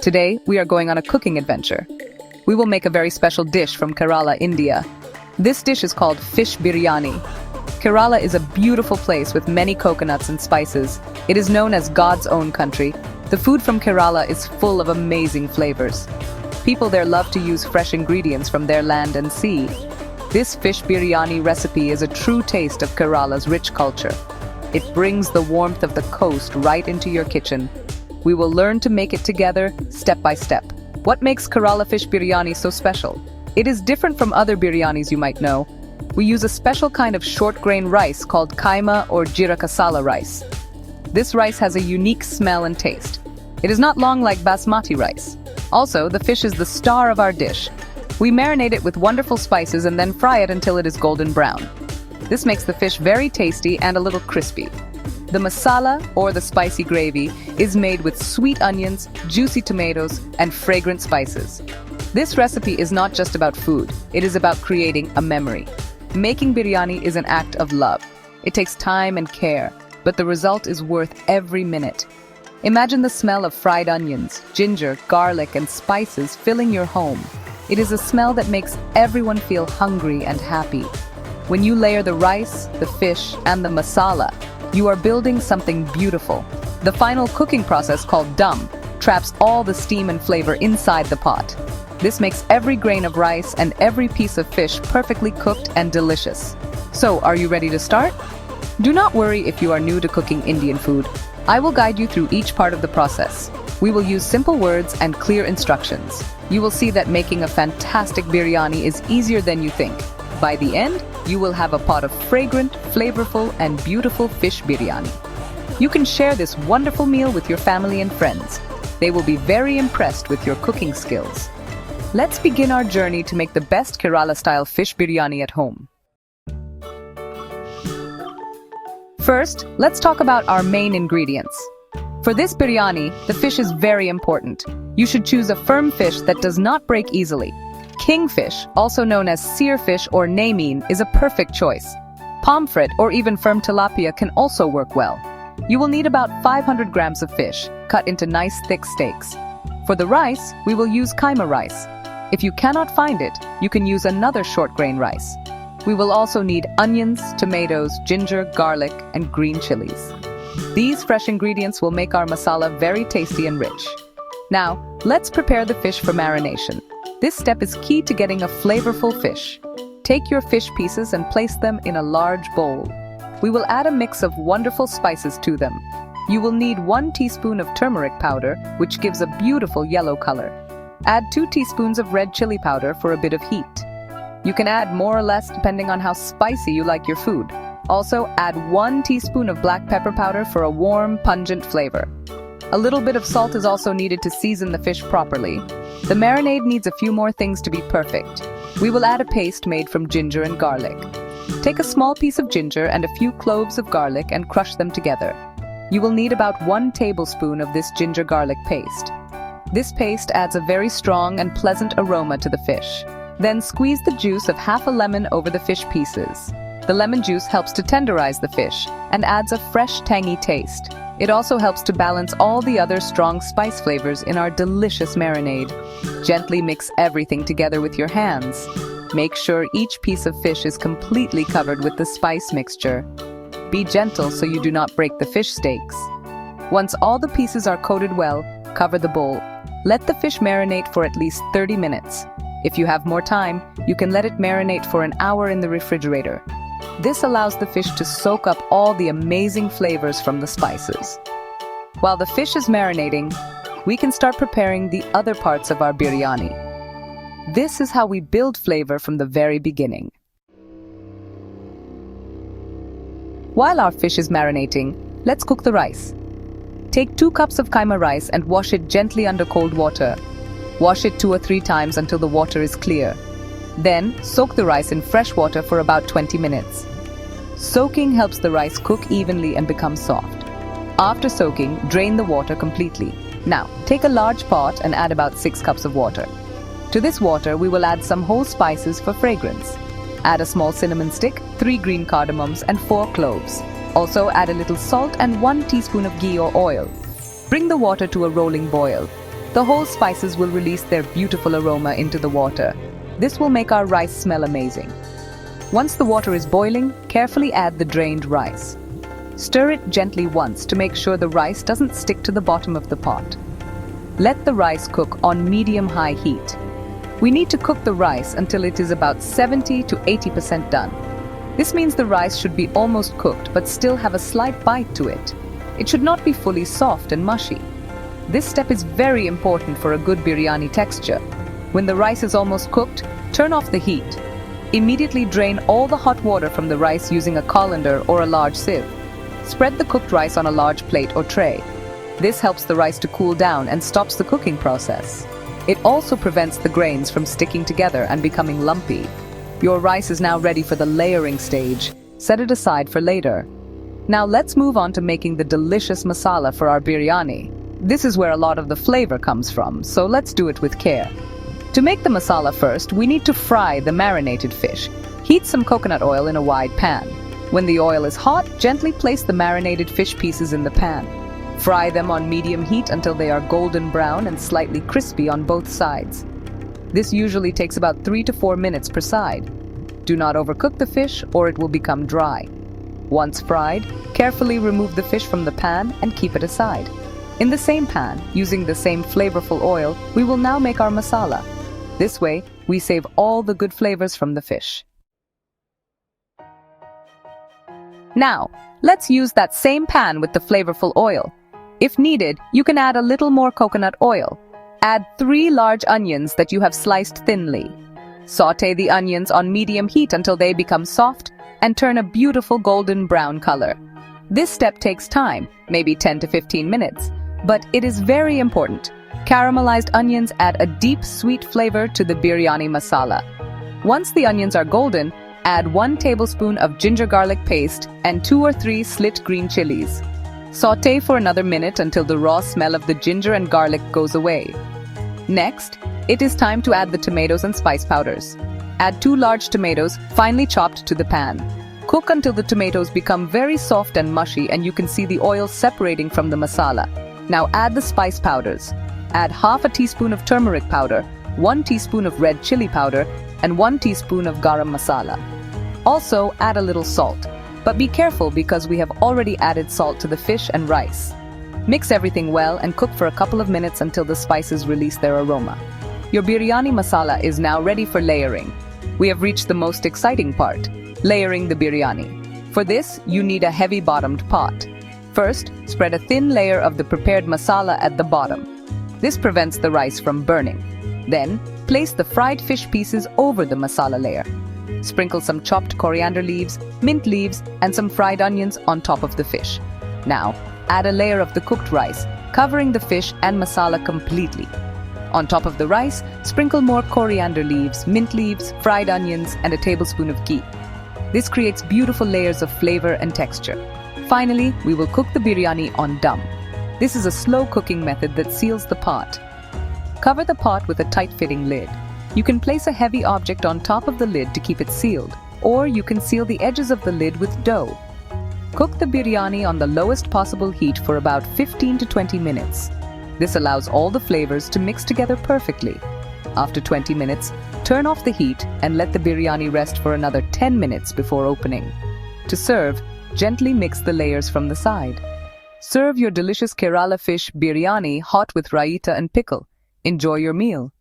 Today, we are going on a cooking adventure. We will make a very special dish from Kerala, India. This dish is called Fish Biryani. Kerala is a beautiful place with many coconuts and spices. It is known as God's own country. The food from Kerala is full of amazing flavors. People there love to use fresh ingredients from their land and sea. This fish biryani recipe is a true taste of Kerala's rich culture. It brings the warmth of the coast right into your kitchen. We will learn to make it together, step by step. What makes Kerala fish biryani so special? It is different from other biryanis you might know. We use a special kind of short grain rice called kaima or jirakasala rice. This rice has a unique smell and taste. It is not long like basmati rice. Also, the fish is the star of our dish. We marinate it with wonderful spices and then fry it until it is golden brown. This makes the fish very tasty and a little crispy. The masala, or the spicy gravy, is made with sweet onions, juicy tomatoes, and fragrant spices. This recipe is not just about food, it is about creating a memory. Making biryani is an act of love. It takes time and care, but the result is worth every minute. Imagine the smell of fried onions, ginger, garlic, and spices filling your home. It is a smell that makes everyone feel hungry and happy. When you layer the rice, the fish, and the masala, you are building something beautiful. The final cooking process, called dum, traps all the steam and flavor inside the pot. This makes every grain of rice and every piece of fish perfectly cooked and delicious. So, are you ready to start? Do not worry if you are new to cooking Indian food. I will guide you through each part of the process. We will use simple words and clear instructions. You will see that making a fantastic biryani is easier than you think. By the end, you will have a pot of fragrant, flavorful, and beautiful fish biryani. You can share this wonderful meal with your family and friends. They will be very impressed with your cooking skills. Let's begin our journey to make the best Kerala-style fish biryani at home. First, let's talk about our main ingredients. For this biryani, the fish is very important. You should choose a firm fish that does not break easily. Kingfish, also known as seer fish or nameen, is a perfect choice. Pomfret or even firm tilapia can also work well. You will need about 500 grams of fish, cut into nice thick steaks. For the rice, we will use kaima rice. If you cannot find it, you can use another short grain rice. We will also need onions, tomatoes, ginger, garlic, and green chilies. These fresh ingredients will make our masala very tasty and rich. Now, let's prepare the fish for marination. This step is key to getting a flavorful fish. Take your fish pieces and place them in a large bowl. We will add a mix of wonderful spices to them. You will need 1 teaspoon of turmeric powder, which gives a beautiful yellow color. Add 2 teaspoons of red chili powder for a bit of heat. You can add more or less depending on how spicy you like your food. Also, add 1 teaspoon of black pepper powder for a warm, pungent flavor. A little bit of salt is also needed to season the fish properly. The marinade needs a few more things to be perfect. We will add a paste made from ginger and garlic. Take a small piece of ginger and a few cloves of garlic and crush them together. You will need about 1 tablespoon of this ginger garlic paste. This paste adds a very strong and pleasant aroma to the fish. Then squeeze the juice of half a lemon over the fish pieces. The lemon juice helps to tenderize the fish and adds a fresh, tangy taste. It also helps to balance all the other strong spice flavors in our delicious marinade. Gently mix everything together with your hands. Make sure each piece of fish is completely covered with the spice mixture. Be gentle so you do not break the fish steaks. Once all the pieces are coated well, cover the bowl. Let the fish marinate for at least 30 minutes. If you have more time, you can let it marinate for an hour in the refrigerator. This allows the fish to soak up all the amazing flavors from the spices. While the fish is marinating, we can start preparing the other parts of our biryani. This is how we build flavor from the very beginning. While our fish is marinating, let's cook the rice. Take 2 cups of kaima rice and wash it gently under cold water. Wash it 2 or 3 times until the water is clear. Then, soak the rice in fresh water for about 20 minutes. Soaking helps the rice cook evenly and become soft. After soaking, drain the water completely. Now, take a large pot and add about 6 cups of water. To this water, we will add some whole spices for fragrance. Add a small cinnamon stick, 3 green cardamoms, and 4 cloves. Also, add a little salt and 1 teaspoon of ghee or oil. Bring the water to a rolling boil. The whole spices will release their beautiful aroma into the water. This will make our rice smell amazing. Once the water is boiling, carefully add the drained rice. Stir it gently once to make sure the rice doesn't stick to the bottom of the pot. Let the rice cook on medium-high heat. We need to cook the rice until it is about 70 to 80% done. This means the rice should be almost cooked but still have a slight bite to it. It should not be fully soft and mushy. This step is very important for a good biryani texture. When the rice is almost cooked, turn off the heat. Immediately drain all the hot water from the rice using a colander or a large sieve. Spread the cooked rice on a large plate or tray. This helps the rice to cool down and stops the cooking process. It also prevents the grains from sticking together and becoming lumpy. Your rice is now ready for the layering stage. Set it aside for later. Now let's move on to making the delicious masala for our biryani. This is where a lot of the flavor comes from, so let's do it with care. To make the masala first, we need to fry the marinated fish. Heat some coconut oil in a wide pan. When the oil is hot, gently place the marinated fish pieces in the pan. Fry them on medium heat until they are golden brown and slightly crispy on both sides. This usually takes about 3 to 4 minutes per side. Do not overcook the fish or it will become dry. Once fried, carefully remove the fish from the pan and keep it aside. In the same pan, using the same flavorful oil, we will now make our masala. This way, we save all the good flavors from the fish. Now, let's use that same pan with the flavorful oil. If needed, you can add a little more coconut oil. Add 3 large onions that you have sliced thinly. Sauté the onions on medium heat until they become soft and turn a beautiful golden brown color. This step takes time, maybe 10 to 15 minutes, but it is very important. Caramelized onions add a deep, sweet flavor to the biryani masala. Once the onions are golden, add 1 tablespoon of ginger garlic paste and 2 or 3 slit green chilies. Sauté for another minute until the raw smell of the ginger and garlic goes away. Next, it is time to add the tomatoes and spice powders. Add 2 large tomatoes, finely chopped, to the pan. Cook until the tomatoes become very soft and mushy and you can see the oil separating from the masala. Now add the spice powders. Add half a teaspoon of turmeric powder, 1 teaspoon of red chili powder, and 1 teaspoon of garam masala. Also, add a little salt. But be careful because we have already added salt to the fish and rice. Mix everything well and cook for a couple of minutes until the spices release their aroma. Your biryani masala is now ready for layering. We have reached the most exciting part, layering the biryani. For this, you need a heavy-bottomed pot. First, spread a thin layer of the prepared masala at the bottom. This prevents the rice from burning. Then, place the fried fish pieces over the masala layer. Sprinkle some chopped coriander leaves, mint leaves, and some fried onions on top of the fish. Now, add a layer of the cooked rice, covering the fish and masala completely. On top of the rice, sprinkle more coriander leaves, mint leaves, fried onions, and a tablespoon of ghee. This creates beautiful layers of flavor and texture. Finally, we will cook the biryani on dum. This is a slow cooking method that seals the pot. Cover the pot with a tight-fitting lid. You can place a heavy object on top of the lid to keep it sealed, or you can seal the edges of the lid with dough. Cook the biryani on the lowest possible heat for about 15 to 20 minutes. This allows all the flavors to mix together perfectly. After 20 minutes, turn off the heat and let the biryani rest for another 10 minutes before opening. To serve, gently mix the layers from the side. Serve your delicious Kerala fish biryani hot with raita and pickle. Enjoy your meal.